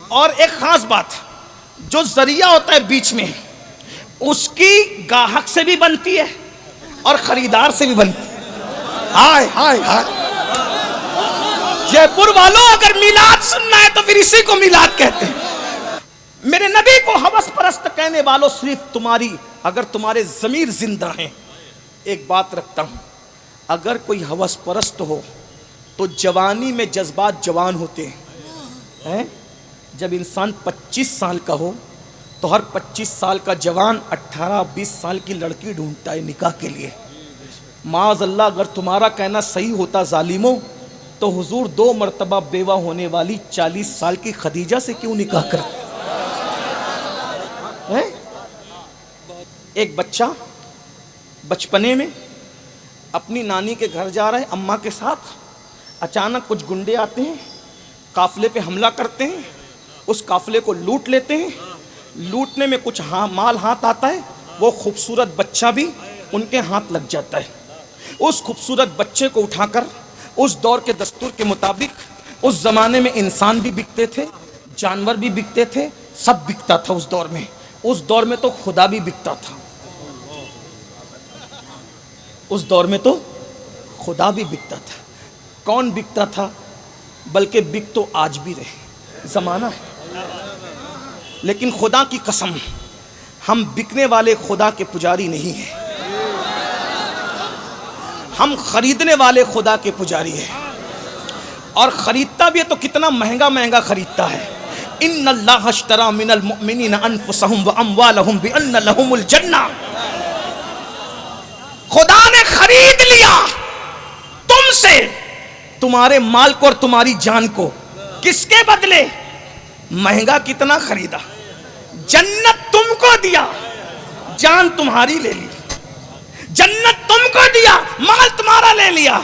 اور ایک خاص بات، جو ذریعہ ہوتا ہے بیچ میں، اس کی گاہک سے بھی بنتی ہے اور خریدار سے بھی بنتی ہے۔ ہائے ہائے ہائے، جے پور والوں اگر میلاد سننا ہے تو پھر اسی کو میلاد کہتے ہیں۔ میرے نبی کو ہوس پرست کہنے والوں، صرف تمہاری اگر تمہارے ضمیر زندہ ہیں، ایک بات رکھتا ہوں، اگر کوئی ہوس پرست ہو تو جوانی میں جذبات جوان ہوتے ہیں۔ جب انسان 25 سال کا ہو تو ہر 25 سال کا جوان 18-20 سال کی لڑکی ڈھونڈتا ہے نکاح کے لیے۔ معاذ اللہ، اگر تمہارا کہنا صحیح ہوتا ظالموں، تو حضور 2 مرتبہ بیوہ ہونے والی 40 سال کی خدیجہ سے کیوں نکاح کرتے؟ ایک بچہ بچپنے میں اپنی نانی کے گھر جا رہا ہے اماں کے ساتھ، اچانک کچھ گنڈے آتے ہیں، قافلے پہ حملہ کرتے ہیں، اس قافلے کو لوٹ لیتے ہیں۔ لوٹنے میں کچھ مال ہاتھ آتا ہے، وہ خوبصورت بچہ بھی ان کے ہاتھ لگ جاتا ہے۔ اس خوبصورت بچے کو اٹھا کر اس دور کے دستور کے مطابق، اس زمانے میں انسان بھی بکتے تھے، جانور بھی بکتے تھے، سب بکتا تھا اس دور میں۔ اس دور میں تو خدا بھی بکتا تھا، اس دور میں تو خدا بھی بکتا تھا۔ کون بکتا تھا؟ بلکہ بک تو آج بھی رہے، زمانہ ہے، لیکن خدا کی قسم ہم بکنے والے خدا کے پجاری نہیں ہیں، ہم خریدنے والے خدا کے پجاری ہیں۔ اور خریدتا بھی ہے تو کتنا مہنگا مہنگا خریدتا ہے۔ ان اللہ اشتری من المؤمنین انفسهم واموالهم بان لهم الجنہ، خدا نے خرید لیا تم سے تمہارے مال کو اور تمہاری جان کو۔ کس کے بدلے؟ مہنگا کتنا خریدا، جنت تم کو دیا، جان تمہاری لے لی، جنت تم کو دیا، مال تمہارا لے لیا۔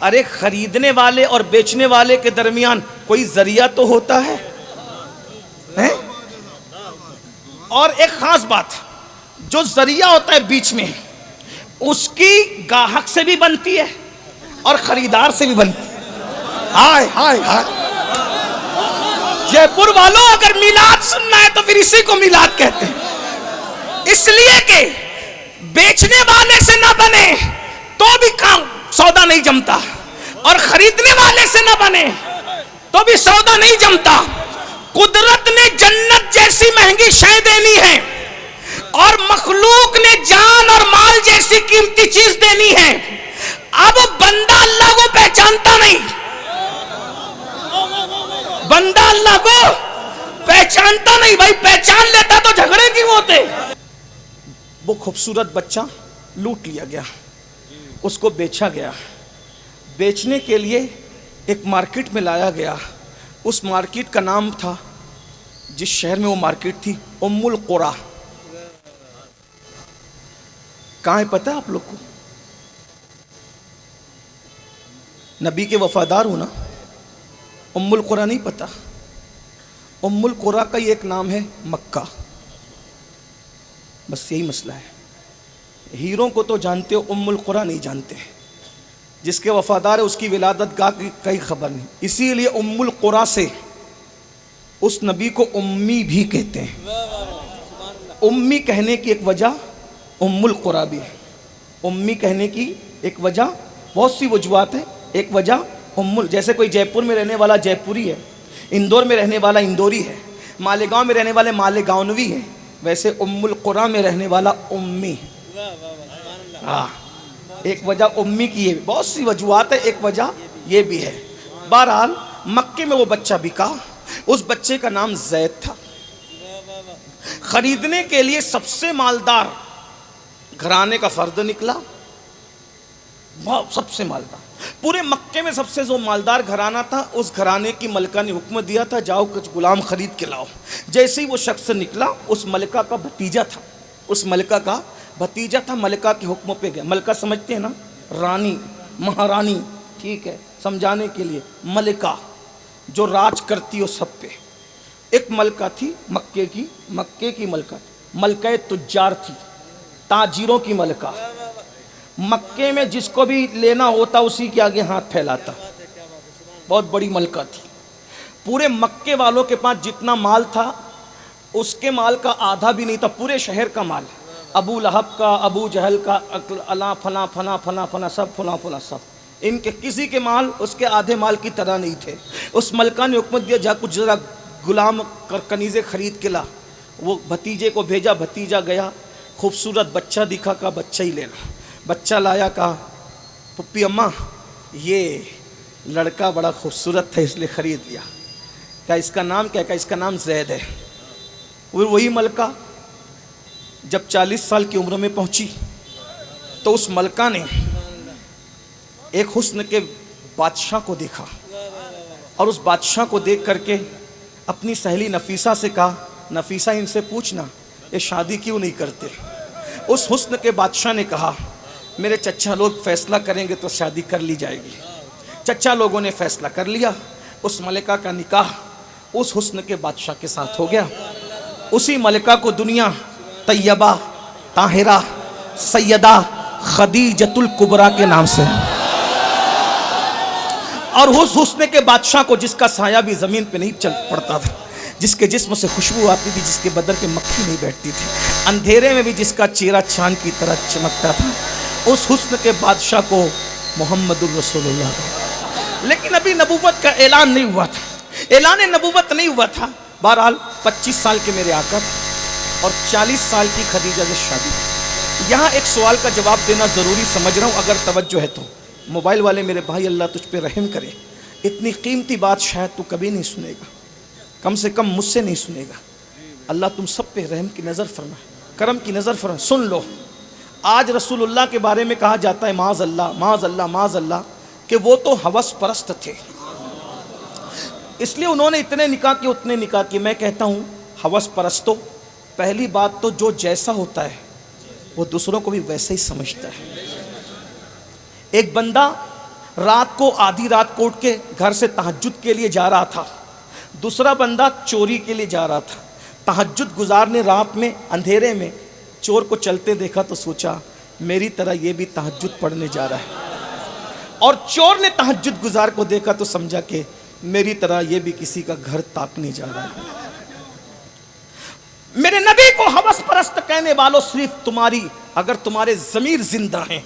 ارے خریدنے والے اور بیچنے والے کے درمیان کوئی ذریعہ تو ہوتا ہے۔ اور ایک خاص بات، جو ذریعہ ہوتا ہے بیچ میں، اس کی گاہک سے بھی بنتی ہے اور خریدار سے بھی بنتی ہے۔ ہائے ہائے ہائے، جے پور والوں اگر میلاد سننا ہے تو پھر اسی کو میلاد کہتے ہیں۔ اس لیے کہ بیچنے والے سے نہ بنے تو بھی کام سودا نہیں جمتا، اور خریدنے والے سے نہ بنے تو بھی سودا نہیں جمتا۔ قدرت نے جنت جیسی مہنگی شے دینی ہے، اور مخلوق نے جان اور مال جیسی قیمتی چیز دینی ہے۔ اب بندہ اللہ کو پہچانتا نہیں، بندہ اللہ کو پہچانتا نہیں۔ بھائی پہچان لیتا تو جھگڑے کیوں ہوتے؟ وہ خوبصورت بچہ لوٹ لیا گیا، اس کو بیچا گیا۔ بیچنے کے لیے ایک مارکیٹ میں لایا گیا۔ اس مارکیٹ کا نام تھا، جس شہر میں وہ مارکیٹ تھی، ام القریٰ۔ کہاں ہے پتہ ہے آپ لوگ کو؟ نبی کے وفادار ہونا، ام القریٰ نہیں پتہ؟ ام القریٰ کا یہ ایک نام ہے مکہ، بس یہی مسئلہ ہے۔ ہیروں کو تو جانتے ہو، ام القریٰ نہیں جانتے۔ جس کے وفادار ہے اس کی ولادت گاہ کی کئی خبر نہیں، اسی لیے ام القریٰ سے اس نبی کو امی بھی کہتے ہیں۔ امی کہنے کی ایک وجہ ام القریٰ بھی ہے۔ امی کہنے کی ایک وجہ، بہت سی وجوہات ہیں، ایک وجہ جیسے کوئی جے پور میں رہنے والا جے پوری ہے، اندور میں رہنے والا اندوری ہے، مالیگاؤں میں رہنے والے مالیگاؤنوی ہے، ویسے ام القریٰ میں رہنے والا امی۔ ایک وجہ امی کی ہے، بہت سی وجوہات ہے، ایک وجہ یہ بھی ہے۔ بہرحال مکے میں وہ بچہ بکا، اس بچے کا نام زید تھا۔ خریدنے کے لیے سب سے مالدار گھرانے کا فرد نکلا، سب سے مالدار پورے مکے میں، سب سے جو مالدار گھرانہ تھا، اس گھرانے کی ملکہ نے حکم دیا تھا جاؤ کچھ غلام خرید کے لاؤ۔ جیسے ہی وہ شخص نکلا، اس ملکہ کا بھتیجا تھا، اس ملکہ کا بھتیجا تھا، ملکہ کے حکموں پہ گیا۔ ملکہ سمجھتے ہیں نا، رانی، مہارانی، ٹھیک ہے، سمجھانے کے لیے ملکہ جو راج کرتی ہو سب پہ۔ ایک ملکہ تھی مکے کی ملکہ، ملکہ تجار تھی، تاجروں کی ملکہ۔ مکے میں جس کو بھی لینا ہوتا اسی کے آگے ہاتھ پھیلاتا، بہت بڑی ملکہ تھی۔ پورے مکے والوں کے پاس جتنا مال تھا اس کے مال کا آدھا بھی نہیں تھا، پورے شہر کا مال، ابو لہب کا، ابو جہل کا، اللہ فلاں فلاں فلاں فلاں سب فلاں فلاں سب، ان کے کسی کے مال اس کے آدھے مال کی طرح نہیں تھے۔ اس ملکہ نے حکمت دیا جا کچھ ذرا غلام کنیزیں خرید کے لا، وہ بھتیجے کو بھیجا، بھتیجا گیا، خوبصورت بچہ دکھا، کہا بچہ ہی لے لو، بچہ لایا، کہا پپی اماں یہ لڑکا بڑا خوبصورت تھا اس لیے خرید لیا، کہا اس کا نام کیا ہے؟ کہا اس کا نام زید ہے۔ وہی ملکہ جب 40 سال کی عمر میں پہنچی تو اس ملکہ نے ایک حسن کے بادشاہ کو دیکھا، اور اس بادشاہ کو دیکھ کر کے اپنی سہیلی نفیسہ سے کہا نفیسہ ان سے پوچھنا یہ شادی کیوں نہیں کرتے؟ اس حسن کے بادشاہ نے کہا میرے چچا لوگ فیصلہ کریں گے تو شادی کر لی جائے گی۔ چچا لوگوں نے فیصلہ کر لیا، اس ملکہ کا نکاح اس حسن کے بادشاہ کے ساتھ ہو گیا۔ اسی ملکہ کو دنیا طیبہ طاہرہ سیدہ خدیجۃ الکبریٰ کے نام سے، اور اس حسن کے بادشاہ کو جس کا سایہ بھی زمین پہ نہیں چل پڑتا تھا، جس کے جسم سے خوشبو آتی تھی، جس کے بدن پہ مکھی نہیں بیٹھتی تھی، اندھیرے میں بھی جس کا چہرہ چاند کی طرح چمکتا تھا، اس حسن کے بادشاہ کو محمد الرسول اللہ۔ لیکن ابھی نبوت کا اعلان نہیں ہوا تھا، اعلان نبوت نہیں ہوا تھا۔ بہرحال 25 سال کے میرے آقا اور 40 سال کی خدیجہ سے شادی۔ یہاں ایک سوال کا جواب دینا ضروری سمجھ رہا ہوں، اگر توجہ ہے تو موبائل والے میرے بھائی اللہ تجھ پہ رحم کرے، اتنی قیمتی بات شاید تو کبھی نہیں سنے گا، کم سے کم مجھ سے نہیں سنے گا۔ اللہ تم سب پہ رحم کی نظر فرمائے، کرم کی نظر فرمائے۔ سن لو، آج رسول اللہ کے بارے میں کہا جاتا ہے معاذ اللہ معاذ اللہ معاذ اللہ کہ وہ تو ہوس پرست تھے، اس لیے انہوں نے اتنے نکاح کیے اتنے نکاح کیے۔ میں کہتا ہوں ہوس پرستو، پہلی بات تو جو جیسا ہوتا ہے وہ دوسروں کو بھی ویسے ہی سمجھتا ہے۔ ایک بندہ رات کو آدھی رات کو اٹھ کے گھر سے تہجد کے لیے جا رہا تھا، دوسرا بندہ چوری کے لیے جا رہا تھا۔ تہجد گزار نے رات میں اندھیرے میں چور کو چلتے دیکھا تو سوچا میری طرح یہ بھی تہجد پڑھنے جا رہا ہے، اور چور نے تہجد گزار کو دیکھا تو سمجھا کہ میری طرح یہ بھی کسی کا گھر تاکنے جا رہا ہے۔ میرے نبی کو ہوس پرست کہنے والوں صرف تمہاری، اگر تمہارے ضمیر زندہ ہیں،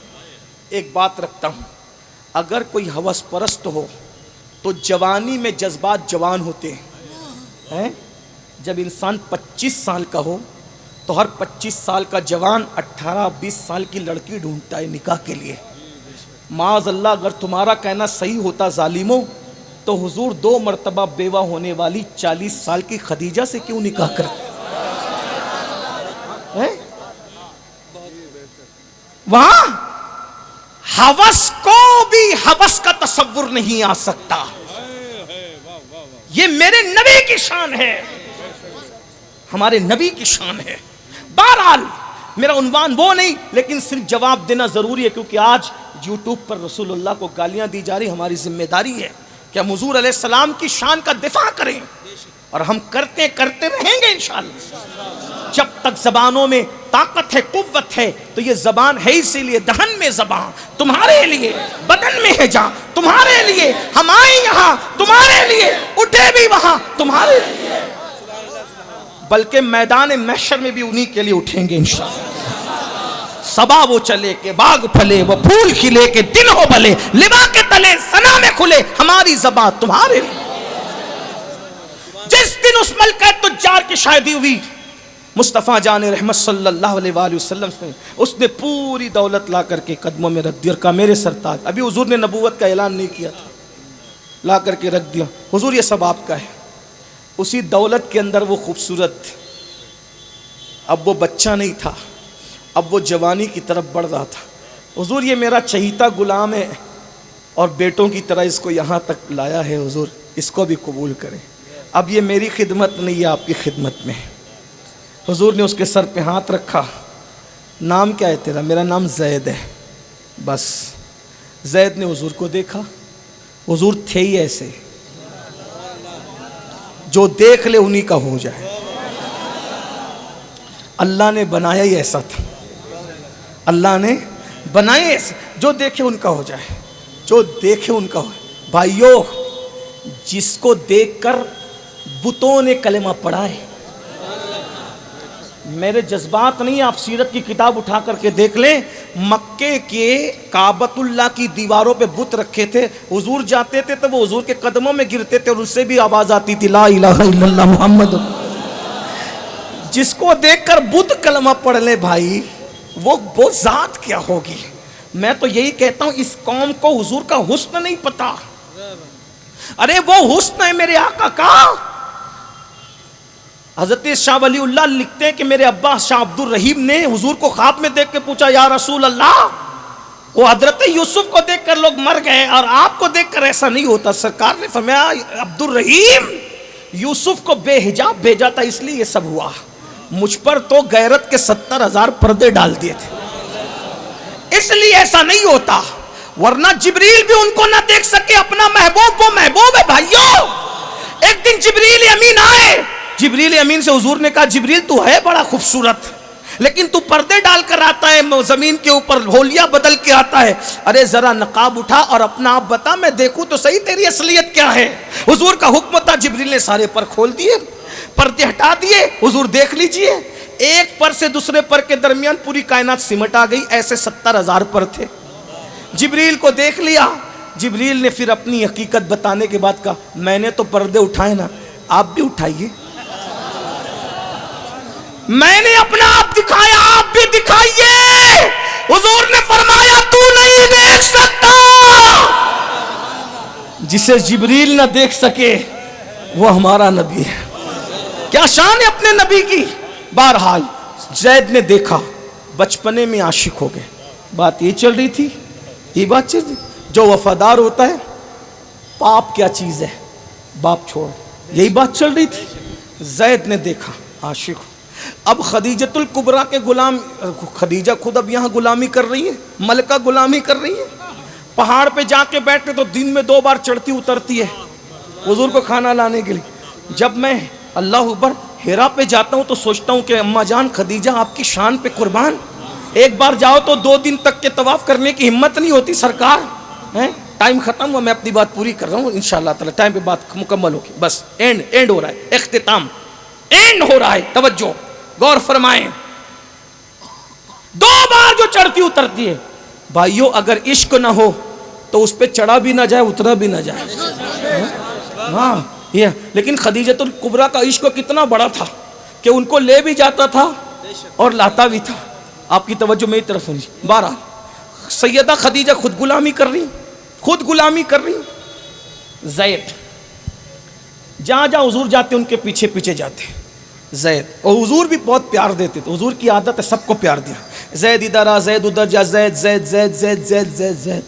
ایک بات رکھتا ہوں، اگر کوئی ہوس پرست ہو تو جوانی میں جذبات جوان ہوتے ہیں۔ جب انسان 25 سال کا ہو تو ہر 25 سال کا جوان 18-20 سال کی لڑکی ڈھونڈتا ہے نکاح کے لیے۔ معاذ اللہ اگر تمہارا کہنا صحیح ہوتا ظالموں تو حضور 2 مرتبہ بیوہ ہونے والی 40 سال کی خدیجہ سے کیوں نکاح کرتے؟ وہاں ہوس کو بھی ہوس کا تصور نہیں آ سکتا، یہ میرے نبی کی شان ہے، ہمارے نبی کی شان ہے۔ بہرحال میرا عنوان وہ نہیں، لیکن صرف جواب دینا ضروری ہے، کیونکہ آج یوٹیوب پر رسول اللہ کو گالیاں دی جا رہی، ہماری ذمہ داری ہے کہ ہم حضور علیہ السلام کی شان کا دفاع کریں، اور ہم کرتے رہیں گے انشاءاللہ۔ جب تک زبانوں میں طاقت ہے قوت ہے تو یہ زبان ہے اسی لیے دہن میں زبان تمہارے لیے، بدن میں ہے جان تمہارے لیے، ہم آئیں یہاں تمہارے لیے، اٹھے بھی وہاں تمہارے لیے، بلکہ میدان محشر میں بھی انہی کے لیے اٹھیں گے انشاءاللہ۔ صبا وہ چلے کہ باغ پھلے، وہ پھول کھلے کہ دن ہو بھلے، لبا کے تلے ثنا میں کھلے، ہماری زبان تمہارے لیے۔ جس دن اس ملکہ تجار کی شادی ہوئی، مصطفیٰ جان رحمت صلی اللہ علیہ وآلہ وسلم سے اس نے پوری دولت لا کر کے قدموں میں رکھ دی اور کہا میرے سرتاج، ابھی حضور نے نبوت کا اعلان نہیں کیا تھا، لا کر کے رکھ دیا، حضور یہ سب آپ کا ہے۔ اسی دولت کے اندر وہ خوبصورت، اب وہ بچہ نہیں تھا، اب وہ جوانی کی طرف بڑھ رہا تھا۔ حضور یہ میرا چہیتا غلام ہے اور بیٹوں کی طرح اس کو یہاں تک لایا ہے، حضور اس کو بھی قبول کریں، اب یہ میری خدمت نہیں ہے آپ کی خدمت میں۔ حضور نے اس کے سر پہ ہاتھ رکھا، نام کیا ہے تیرا؟ میرا نام زید ہے۔ بس زید نے حضور کو دیکھا، حضور تھے ہی ایسے، جو دیکھ لے انہی کا ہو جائے، اللہ نے بنایا ہی ایسا تھا، اللہ نے بنایا ایسا، جو دیکھے ان کا ہو جائے، جو دیکھے ان کا ہو۔ بھائیو جس کو دیکھ کر بتوں نے کلمہ پڑھا ہے. میرے جذبات نہیں، آپ سیرت کی کتاب اٹھا کر کے دیکھ لیں. مکے کے کعبۃ اللہ کی دیواروں پہ بت رکھے تھے. حضور جاتے تھے تو وہ حضور کے قدموں میں گرتے تھے اور اس سے بھی آواز آتی تھی لا الہ الا اللہ محمد. جس کو دیکھ کر بت کلمہ پڑھ لے بھائی، وہ ذات کیا ہوگی. میں تو یہی کہتا ہوں اس قوم کو حضور کا حسن نہیں پتا. ارے وہ حسن ہے میرے آقا کا. حضرت شاہ ولی اللہ لکھتے ہیں کہ میرے ابا شاہ عبد الرحیم نے حضور کو خواب میں دیکھ کے پوچھا یا رسول اللہ، وہ حضرت یوسف کو دیکھ کر لوگ مر گئے اور آپ کو دیکھ کر ایسا نہیں ہوتا. سرکار نے فرمایا عبد الرحیم، یوسف کو بے حجاب بھیجا تھا اس لیے یہ سب ہوا. مجھ پر تو غیرت کے 70,000 پردے ڈال دیے تھے اس لیے ایسا نہیں ہوتا. ورنہ جبریل بھی ان کو نہ دیکھ سکے. اپنا محبوب وہ محبوب ہے بھائیو. ایک دن جبریل امین آئے. جبریل امین سے حضور نے کہا جبریل تو ہے بڑا خوبصورت، لیکن تو پردے ڈال کر آتا ہے، زمین کے اوپر ہولیا بدل کے آتا ہے. ارے ذرا نقاب اٹھا اور اپنا آپ بتا، میں دیکھوں تو صحیح تیری اصلیت کیا ہے. حضور کا حکم تھا. جبریل نے سارے پر کھول دیے، پردے ہٹا دیے. حضور دیکھ لیجئے، ایک پر سے دوسرے پر کے درمیان پوری کائنات سمٹ آ گئی. ایسے 70,000 پر تھے. جبریل کو دیکھ لیا. جبریل نے پھر اپنی حقیقت بتانے کے بعد کہا میں نے تو پردے اٹھائے نا، آپ بھی اٹھائیے. میں نے اپنا آپ دکھایا، آپ بھی دکھائیے. حضور نے فرمایا تو نہیں دیکھ سکتا. جسے جبریل نہ دیکھ سکے وہ ہمارا نبی ہے. کیا شان ہے اپنے نبی کی. بہرحال زید نے دیکھا، بچپنے میں عاشق ہو گئے. بات یہ چل رہی تھی، یہ بات چل رہی. جو وفادار ہوتا ہے باپ کیا چیز ہے، باپ چھوڑ، یہی بات چل رہی تھی. زید نے دیکھا، عاشق. اب خدیجۃ الکبریٰ کے غلام، خدیجہ خود اب یہاں غلامی کر رہی ہے، ملکہ غلامی کر رہی ہے. پہاڑ پہ جا کے بیٹھتے تو دن میں 2 بار چڑھتی اترتی ہے حضور کو کھانا لانے کے لیے. جب میں اللہ اکبر ہیرا پہ جاتا ہوں تو سوچتا ہوں کہ اماں جان خدیجہ آپ کی شان پہ قربان، ایک بار جاؤ تو 2 دن تک کے طواف کرنے کی ہمت نہیں ہوتی. سرکار ٹائم ختم ہوا، میں اپنی بات پوری کر رہا ہوں انشاءاللہ تعالی. ٹائم پہ بات مکمل ہوگی. بس اینڈ ہو رہا ہے، اختتام اینڈ ہو رہا ہے. توجہ غور فرمائیں. 2 بار جو چڑھتی اترتی ہے بھائیو، اگر عشق نہ ہو تو اس پہ چڑھا بھی نہ جائے اترا بھی نہ جائے. ہاں لیکن خدیجۃ الکبریٰ کا عشق کتنا بڑا تھا کہ ان کو لے بھی جاتا تھا اور لاتا بھی تھا. آپ کی توجہ میری طرف ہونی. 12 سیدہ خدیجہ خود غلامی کر رہی. زید جہاں حضور جاتے ان کے پیچھے پیچھے جاتے زید. اور حضور بھی بہت پیار دیتے تھے. حضور کی عادت ہے سب کو پیار دیا. زید ادھر آ، زید ادھر جا، زید زید زید زید زید زید زید.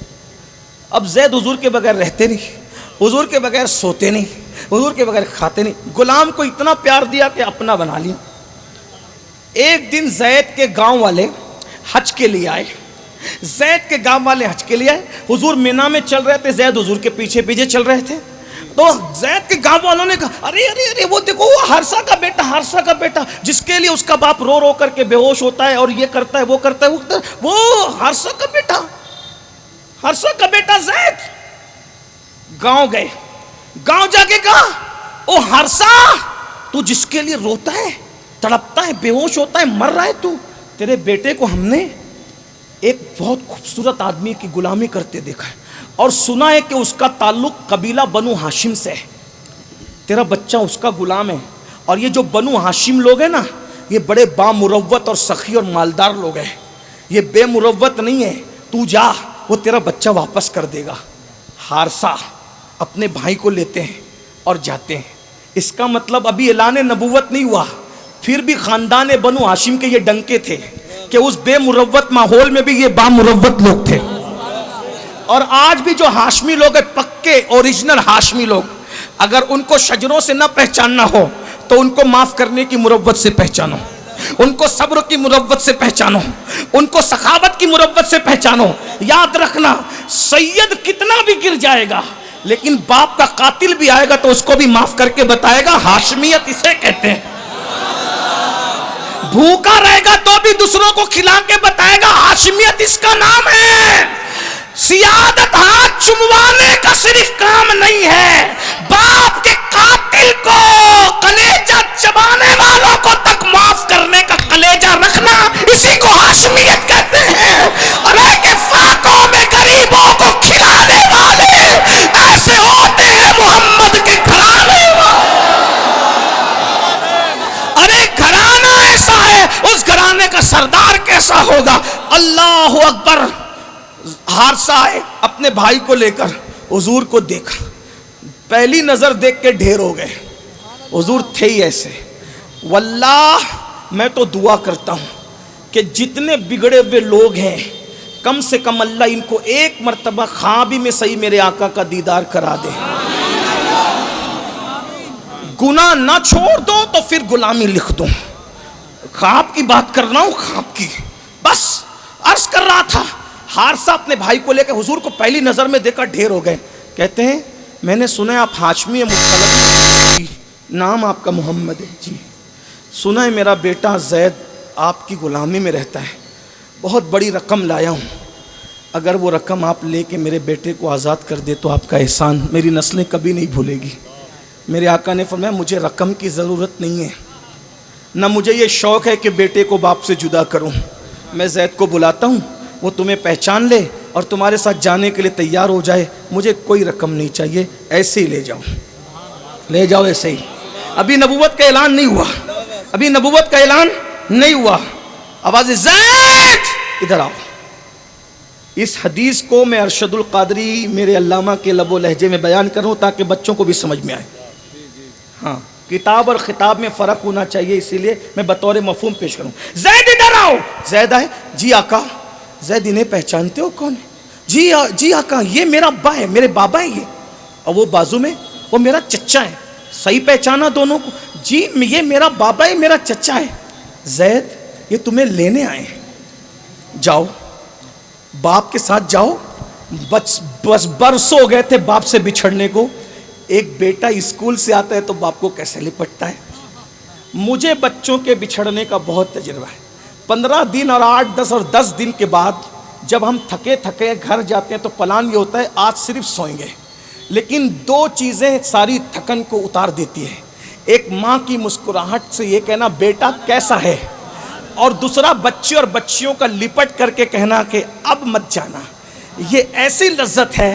اب زید حضور کے بغیر رہتے نہیں، حضور کے بغیر سوتے نہیں، حضور کے بغیر کھاتے نہیں. غلام کو اتنا پیار دیا کہ اپنا بنا لیا. ایک دن زید کے گاؤں والے حج کے لیے آئے. حضور مینا میں چل رہے تھے، زید حضور کے پیچھے پیچھے چل رہے تھے. تو زید کے گاؤں والوں نے کہا ارے ارے ارے وہ دیکھو وہ حارثہ کا بیٹا جس کے لیے اس کا باپ رو رو کر کے بے ہوش ہوتا ہے اور یہ کرتا ہے وہ کرتا ہے، وہ حارثہ کا بیٹا زید. گاؤں گئے، گاؤں جا کے کہا او حارثہ، تو جس کے لیے روتا ہے، تڑپتا ہے، بے ہوش ہوتا ہے، مر رہا ہے، تو تیرے بیٹے کو ہم نے ایک بہت خوبصورت آدمی کی غلامی کرتے دیکھا ہے اور سنا ہے کہ اس کا تعلق قبیلہ بنو ہاشم سے ہے. تیرا بچہ اس کا غلام ہے. اور یہ جو بنو ہاشم لوگ ہیں نا، یہ بڑے بامروت اور سخی اور مالدار لوگ ہیں، یہ بے مروت نہیں ہے. تو جا، وہ تیرا بچہ واپس کر دے گا. حارثہ اپنے بھائی کو لیتے ہیں اور جاتے ہیں. اس کا مطلب ابھی اعلان نبوت نہیں ہوا، پھر بھی خاندان بنو ہاشم کے یہ ڈنکے تھے کہ اس بے مروت ماحول میں بھی یہ بامروت لوگ تھے. اور آج بھی جو ہاشمی لوگ ہیں، پکے اوریجنل ہاشمی لوگ، اگر ان کو شجروں سے نہ پہچاننا ہو تو ان کو معاف کرنے کی مروت سے پہچانو، ان کو صبر کی مروت سے پہچانو، ان کو سخاوت کی مروت سے پہچانو. یاد رکھنا، سید کتنا بھی گر جائے گا لیکن باپ کا قاتل بھی آئے گا تو اس کو بھی معاف کر کے بتائے گا ہاشمیت اسے کہتے ہیں. بھوکا رہے گا تو بھی دوسروں کو کھلا کے بتائے گا ہاشمیت اس کا نام ہے. سیادت ہاتھ چموانے کا صرف کام نہیں ہے، باپ کے قاتل کو کلیجہ چبانے والوں کو تک معاف کرنے کا کلیجہ رکھنا، اسی کو ہاشمیت کہتے ہیں۔ ارے کہ فاقوں میں غریبوں کو کھلانے والے ایسے ہوتے ہیں محمد کے گھرانے والے۔ ارے گھرانہ ایسا ہے، اس گھرانے کا سردار کیسا ہوگا؟ اللہ اکبر۔ حارثہ آئے اپنے بھائی کو لے کر، حضور کو دیکھا، پہلی نظر دیکھ کے ڈھیر ہو گئے۔ حضور تھے ہی ایسے۔ واللہ میں تو دعا کرتا ہوں کہ جتنے بگڑے ہوئے لوگ ہیں، کم سے کم اللہ ان کو ایک مرتبہ خواب میں صحیح میرے آقا کا دیدار کرا دے۔ گناہ نہ چھوڑ دو تو پھر غلامی لکھ دو۔ خواب کی بات کر رہا ہوں، خواب کی بس عرض کر رہا تھا۔ حارثہ اپنے بھائی کو لے کے حضور کو پہلی نظر میں دیکھا ڈھیر ہو گئے۔ کہتے ہیں میں نے سنا ہے آپ ہاشمی مطلب، نام آپ کا محمد ہے جی، سنا ہے میرا بیٹا زید آپ کی غلامی میں رہتا ہے، بہت بڑی رقم لایا ہوں، اگر وہ رقم آپ لے کے میرے بیٹے کو آزاد کر دے تو آپ کا احسان میری نسلیں کبھی نہیں بھولے گی۔ میرے آقا نے فرمایا مجھے رقم کی ضرورت نہیں ہے، نہ مجھے یہ شوق ہے کہ بیٹے کو باپ سے جدا کروں، میں زید کو بلاتا ہوں، وہ تمہیں پہچان لے اور تمہارے ساتھ جانے کے لیے تیار ہو جائے، مجھے کوئی رقم نہیں چاہیے، ایسے ہی لے جاؤ، لے جاؤ ایسے ہی۔ ابھی نبوت کا اعلان نہیں ہوا، ابھی نبوت کا اعلان نہیں ہوا۔ آواز زید ادھر آؤ۔ اس حدیث کو میں ارشد القادری میرے علامہ کے لب و لہجے میں بیان کروں تاکہ بچوں کو بھی سمجھ میں آئے۔ ہاں، کتاب اور خطاب میں فرق ہونا چاہیے، اسی لیے میں بطور مفہوم پیش کروں۔ زید ادھر آؤ۔ زید آئے، جی آقا۔ زید انہیں پہچانتے ہو کون ہے؟ جی آقا یہ میرا ابا ہے، میرے بابا ہے یہ، اور وہ بازو میں وہ میرا چچا ہے۔ صحیح پہچانا دونوں کو؟ جی یہ میرا بابا ہے، میرا چچا ہے۔ زید یہ تمہیں لینے آئے ہیں، جاؤ باپ کے ساتھ جاؤ، بس برسوں ہو گئے تھے باپ سے بچھڑنے کو۔ ایک بیٹا اسکول سے آتا ہے تو باپ کو کیسے لپٹتا ہے؟ مجھے بچوں کے بچھڑنے کا بہت تجربہ ہے۔ 15 دن اور 8 10 اور 10 دن کے بعد جب ہم تھکے گھر جاتے ہیں تو پلان یہ ہوتا ہے آج صرف سوئیں گے، لیکن 2 چیزیں ساری تھکن کو اتار دیتی ہے۔ ایک ماں کی مسکراہٹ سے یہ کہنا بیٹا کیسا ہے، اور دوسرا بچے اور بچیوں کا لپٹ کر کے کہنا کہ اب مت جانا۔ یہ ایسی لذت ہے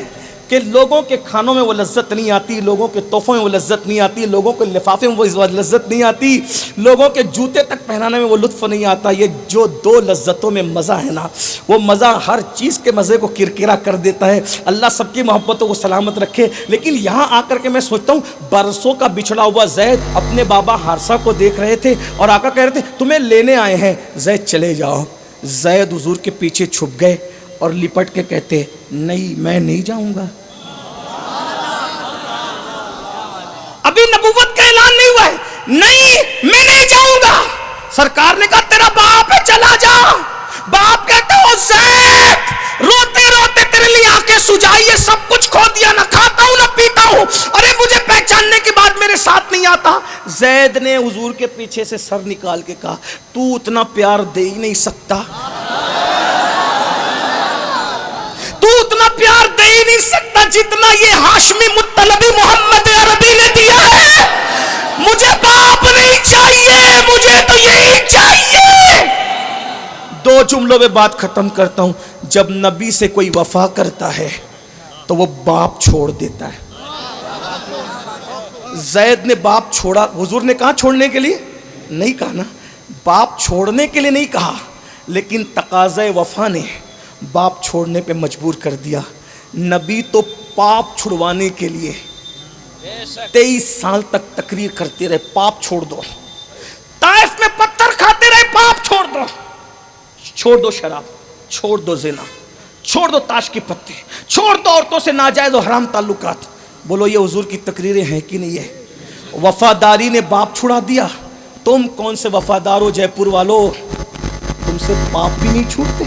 کہ لوگوں کے کھانوں میں وہ لذت نہیں آتی، لوگوں کے تحفوں میں وہ لذت نہیں آتی، لوگوں کے لفافے میں وہ لذت نہیں آتی، لوگوں کے جوتے تک پہنانے میں وہ لطف نہیں آتا۔ یہ جو 2 لذتوں میں مزہ ہے نا، وہ مزہ ہر چیز کے مزے کو کرکرا کر دیتا ہے۔ اللہ سب کی محبتوں کو سلامت رکھے۔ لیکن یہاں آ کر کے میں سوچتا ہوں برسوں کا بچھڑا ہوا زید اپنے بابا حارثہ کو دیکھ رہے تھے اور آقا کہہ رہے تھے تمہیں لینے آئے ہیں، زید چلے جاؤ۔ زید حضور کے پیچھے چھپ گئے اور لپٹ کے کہتے نہیں میں نہیں جاؤں گا۔ ابھی نبوت کا اعلان نہیں ہوا ہے، نہیں میں نہیں جاؤں گا۔ سرکار نے کہا تیرا باپ ہے چلا جا۔ باپ کہتا ہو زید روتے روتے تیرے لیے آنکھیں سجائیے، سب کچھ کھو دیا، نہ کھاتا ہوں نہ پیتا ہوں، ارے مجھے پہچاننے کے بعد میرے ساتھ نہیں آتا۔ زید نے حضور کے پیچھے سے سر نکال کے کہا تو اتنا پیار دے ہی نہیں سکتا، تو اتنا پیار دے ہی نہیں سکتا جتنا یہ ہاشمی مطلبی محمد عربی نے دیا ہے۔ مجھے باپ نہیں چاہیے، مجھے تو یہی چاہیے۔ 2 جملوں میں بات ختم کرتا ہوں۔ جب نبی سے کوئی وفا کرتا ہے تو وہ باپ چھوڑ دیتا ہے۔ زید نے باپ چھوڑا، حضور نے کہا چھوڑنے کے لیے نہیں کہا نا، باپ چھوڑنے کے لیے نہیں کہا، لیکن تقاضۂ وفا نے باپ چھوڑنے پہ مجبور کر دیا۔ نبی تو پاپ چھڑوانے کے لیے 23 سال تک تقریر کرتے رہے پاپ چھوڑ دو، طائف میں پتھر کھاتے رہے پاپ چھوڑ دو، چھوڑ دو شراب، چھوڑ دو زنا، چھوڑ دو تاش کی پتے، چھوڑ دو عورتوں سے ناجائز و حرام تعلقات۔ بولو یہ حضور کی تقریریں ہیں کہ نہیں ہے؟ وفاداری نے باپ چھڑا دیا۔ تم کون سے وفادار ہو جے پور والو، تم سے پاپ بھی نہیں چھوٹتے،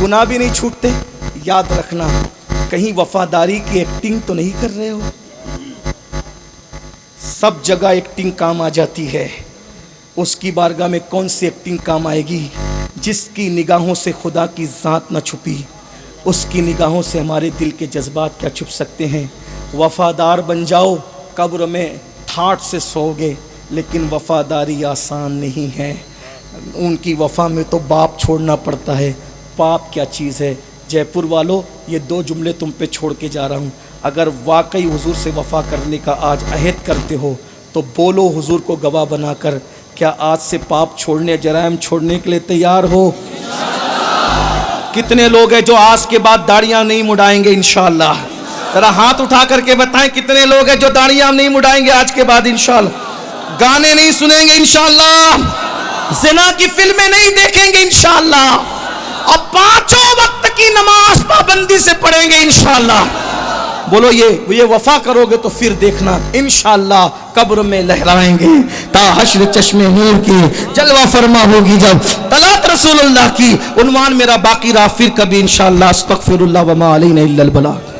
گناہ بھی نہیں چھوٹتے۔ یاد رکھنا کہیں وفاداری کی ایکٹنگ تو نہیں کر رہے ہو۔ سب جگہ ایکٹنگ کام آ جاتی ہے، اس کی بارگاہ میں کون سی ایکٹنگ کام آئے گی؟ جس کی نگاہوں سے خدا کی ذات نہ چھپی، اس کی نگاہوں سے ہمارے دل کے جذبات کیا چھپ سکتے ہیں. وفادار بن جاؤ، قبر میں ٹھاٹ سے سو گے، لیکن وفاداری آسان نہیں ہے. ان کی وفا میں تو باپ چھوڑنا پڑتا ہے. باپ کیا چیز ہے. جے پور والوں، یہ 2 جملے تم پہ چھوڑ کے جا رہا ہوں. اگر واقعی حضور سے وفا کرنے کا آج عہد کرتے ہو تو بولو حضور کو گواہ بنا کر، کیا آج سے پاپ چھوڑنے، جرائم چھوڑنے کے لیے تیار ہو؟ کتنے لوگ ہیں جو آج کے بعد داڑیاں نہیں مڈائیں گے انشاءاللہ؟ ذرا ہاتھ اٹھا کر کے بتائیں کتنے لوگ ہیں جو داڑیاں نہیں مڈائیں گے آج کے بعد انشاءاللہ؟ گانے نہیں سنیں گے انشاءاللہ، زنا کی فلمیں نہیں دیکھیں گے انشاءاللہ، اور 5 وقت کی نماز پابندی سے پڑھیں گے انشاءاللہ. بولو یہ وفا کرو گے تو پھر دیکھنا انشاءاللہ قبر میں لہرائیں گے تا حشر چشم نور کی جلوہ فرما ہوگی جب طلعت رسول اللہ کی. عنوان میرا باقی رہا، پھر کبھی انشاءاللہ. استغفر اللہ وما علینا الا البلاغ.